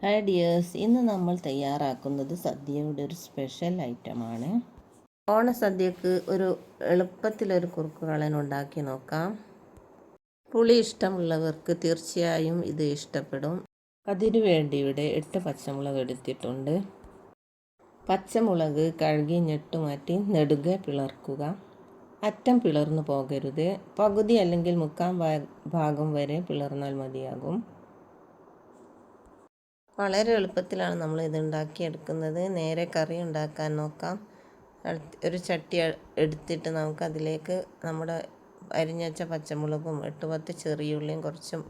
Hi dears, ഇന്ന് നമ്മൾ തയ്യാറാക്കുന്നത് സദ്യയുടെ ഒരു സ്പെഷ്യൽ ഐറ്റമാണ്. ഓണസദ്യക്ക് ഒരു എളുപ്പത്തിലൊരു കുറുക്കുകളൻ ഉണ്ടാക്കി നോക്കാം. പുളി ഇഷ്ടമുള്ളവർക്ക് തീർച്ചയായും ഇത് ഇഷ്ടപ്പെടും. അതിനു വേണ്ടി ഇവിടെ 8 പച്ചമുളക് എടുത്തിട്ടുണ്ട്. പച്ചമുളക് കഴുകി ഞെട്ടുമാറ്റി നെടുകെ പിളർക്കുക. അറ്റം പിളർന്നു പോകരുത്. പകുതി അല്ലെങ്കിൽ മുക്കാൽ ഭാഗം വരെ പിളർന്നാൽ മതിയാകും. വളരെ എളുപ്പത്തിലാണ് നമ്മൾ ഇത് ഉണ്ടാക്കിയെടുക്കുന്നത്. നേരെ കറി ഉണ്ടാക്കാൻ നോക്കാം. ഒരു ചട്ടി എടുത്തിട്ട് നമുക്ക് അതിലേക്ക് നമ്മുടെ അരിഞ്ഞ വെച്ച പച്ചമുളകും 8-10 ചെറിയുള്ളിയും കുറച്ചും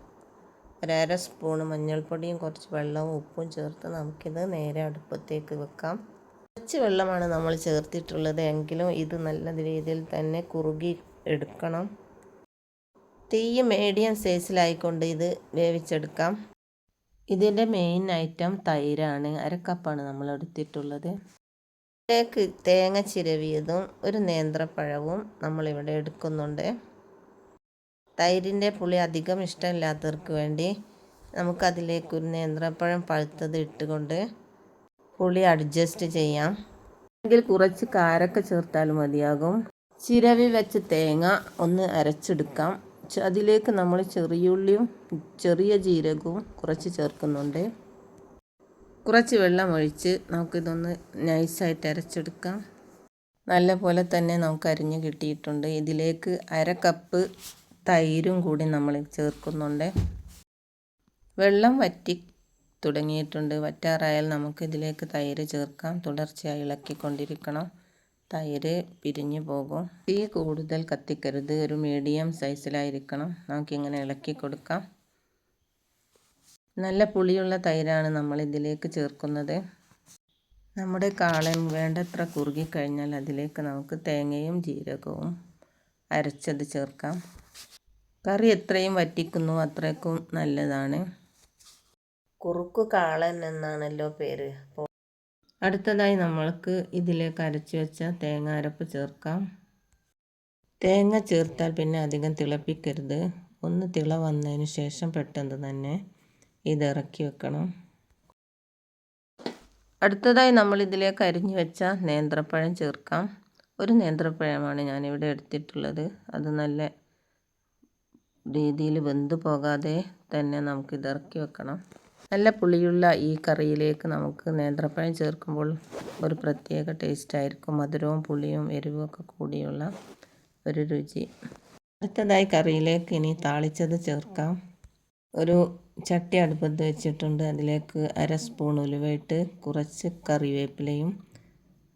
1/2 സ്പൂൺ മഞ്ഞൾപ്പൊടിയും കുറച്ച് വെള്ളവും ഉപ്പും ചേർത്ത് നമുക്കിത് നേരെ അടുപ്പത്തേക്ക് വെക്കാം. കുറച്ച് വെള്ളമാണ് നമ്മൾ ചേർത്തിട്ടുള്ളത്, എങ്കിലും ഇത് നല്ല രീതിയിൽ തന്നെ കുറുകി എടുക്കണം. തീ മീഡിയം സൈസിലായിക്കൊണ്ട് ഇത് വേവിച്ചെടുക്കാം. ഇതിൻ്റെ മെയിൻ ഐറ്റം തൈരാണ്. 1/2 കപ്പാണ് നമ്മൾ എടുത്തിട്ടുള്ളത്. ഇതിലേക്ക് തേങ്ങ ചിരവിയതും ഒരു നേന്ത്രപ്പഴവും നമ്മളിവിടെ എടുക്കുന്നുണ്ട്. തൈരിൻ്റെ പുളി അധികം ഇഷ്ടമില്ലാത്തവർക്ക് വേണ്ടി നമുക്കതിലേക്ക് ഒരു നേന്ത്രപ്പഴം പഴുത്തത് ഇട്ടുകൊണ്ട് പുളി അഡ്ജസ്റ്റ് ചെയ്യാം. അല്ലെങ്കിൽ കുറച്ച് കാരക്ക ചേർത്താൽ മതിയാകും. ചിരവി വെച്ച് തേങ്ങ ഒന്ന് അരച്ചെടുക്കാം. അതിലേക്ക് നമ്മൾ ചെറിയുള്ളിയും ചെറിയ ജീരകവും കുറച്ച് ചേർക്കുന്നുണ്ട്. കുറച്ച് വെള്ളം ഒഴിച്ച് നമുക്കിതൊന്ന് നൈസായിട്ട് അരച്ചെടുക്കാം. നല്ല പോലെ തന്നെ നമുക്ക് അരിഞ്ഞ് കിട്ടിയിട്ടുണ്ട്. ഇതിലേക്ക് 1/2 കപ്പ് തൈരും കൂടി നമ്മൾ ചേർക്കുന്നുണ്ട്. വെള്ളം വറ്റി തുടങ്ങിയിട്ടുണ്ട്. വറ്റാറായാൽ നമുക്ക് ഇതിലേക്ക് തൈര് ചേർക്കാം. തുടർച്ചയായി ഇളക്കിക്കൊണ്ടിരിക്കണം. തൈര് പിരിഞ്ഞു പോകും. തീ കൂടുതൽ കത്തിക്കരുത്, ഒരു മീഡിയം സൈസിലായിരിക്കണം. നമുക്കിങ്ങനെ ഇളക്കി കൊടുക്കാം. നല്ല പുളിയുള്ള തൈരാണ് നമ്മൾ ഇതിലേക്ക് ചേർക്കുന്നത്. നമ്മുടെ കാളൻ വേണ്ടത്ര കുറുകിക്കഴിഞ്ഞാൽ അതിലേക്ക് നമുക്ക് തേങ്ങയും ജീരകവും അരച്ചത് ചേർക്കാം. കറി എത്രയും വറ്റിക്കുന്നു അത്രയ്ക്കും നല്ലതാണ്. കുറുക്കു കാളൻ എന്നാണല്ലോ പേര്. അടുത്തതായി നമ്മൾക്ക് ഇതിലേക്ക് അരച്ച് വെച്ച തേങ്ങ അരപ്പ് ചേർക്കാം. തേങ്ങ ചേർത്താൽ പിന്നെ അധികം തിളപ്പിക്കരുത്. ഒന്ന് തിള വന്നതിന് ശേഷം പെട്ടെന്ന് തന്നെ ഇത് ഇറക്കി വെക്കണം. അടുത്തതായി നമ്മൾ ഇതിലേക്ക് അരിഞ്ഞു വെച്ച നേന്ത്രപ്പഴം ചേർക്കാം. ഒരു നേന്ത്രപ്പഴമാണ് ഞാനിവിടെ എടുത്തിട്ടുള്ളത്. അത് നല്ല രീതിയിൽ വെന്ത് പോകാതെ തന്നെ നമുക്കിത് ഇറക്കി വെക്കണം. നല്ല പുളിയുള്ള ഈ കറിയിലേക്ക് നമുക്ക് നേന്ത്രപ്പഴം ചേർക്കുമ്പോൾ ഒരു പ്രത്യേക ടേസ്റ്റ് ആയിരിക്കും. മധുരവും പുളിയും എരിവും ഒക്കെ കൂടിയുള്ള ഒരു രുചി. അടുത്തതായി കറിയിലേക്ക് ഇനി താളിച്ചത് ചേർക്കാം. ഒരു ചട്ടി അടുപ്പത്ത് വെച്ചിട്ടുണ്ട്. അതിലേക്ക് 1/2 സ്പൂൺ ഉലുവയിട്ട് കുറച്ച് കറിവേപ്പിലയും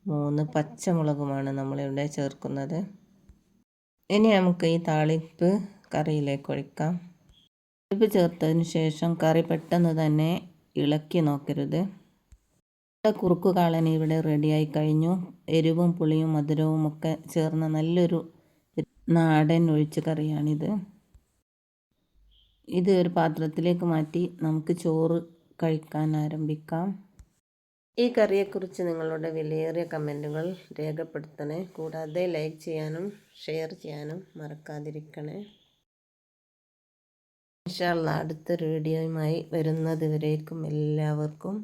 3 പച്ചമുളകുമാണ് നമ്മളിവിടെ ചേർക്കുന്നത്. ഇനി നമുക്ക് ഈ താളിപ്പ് കറിയിലേക്ക് ഒഴിക്കാം. ഉപ്പ് ചേർത്തതിന് ശേഷം കറി പെട്ടെന്ന് തന്നെ ഇളക്കി നോക്കരുത്. കുറുക്കു കാളൻ ഇവിടെ റെഡിയായി കഴിഞ്ഞു. എരിവും പുളിയും മധുരവും ഒക്കെ ചേർന്ന നല്ലൊരു നാടൻ ഒഴിച്ച് കറിയാണിത്. ഇത് ഒരു പാത്രത്തിലേക്ക് മാറ്റി നമുക്ക് ചോറ് കഴിക്കാൻ ആരംഭിക്കാം. ഈ കറിയെക്കുറിച്ച് നിങ്ങളുടെ വിലയേറിയ കമൻറ്റുകൾ രേഖപ്പെടുത്തണേ. കൂടാതെ ലൈക്ക് ചെയ്യാനും ഷെയർ ചെയ്യാനും മറക്കാതിരിക്കണേ. ഇൻഷാ അല്ലാഹ് അടുത്തൊരു വീഡിയോയുമായി വരുന്നത് വരേക്കും എല്ലാവർക്കും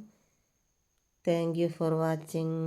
താങ്ക് യു ഫോർ വാച്ചിങ്.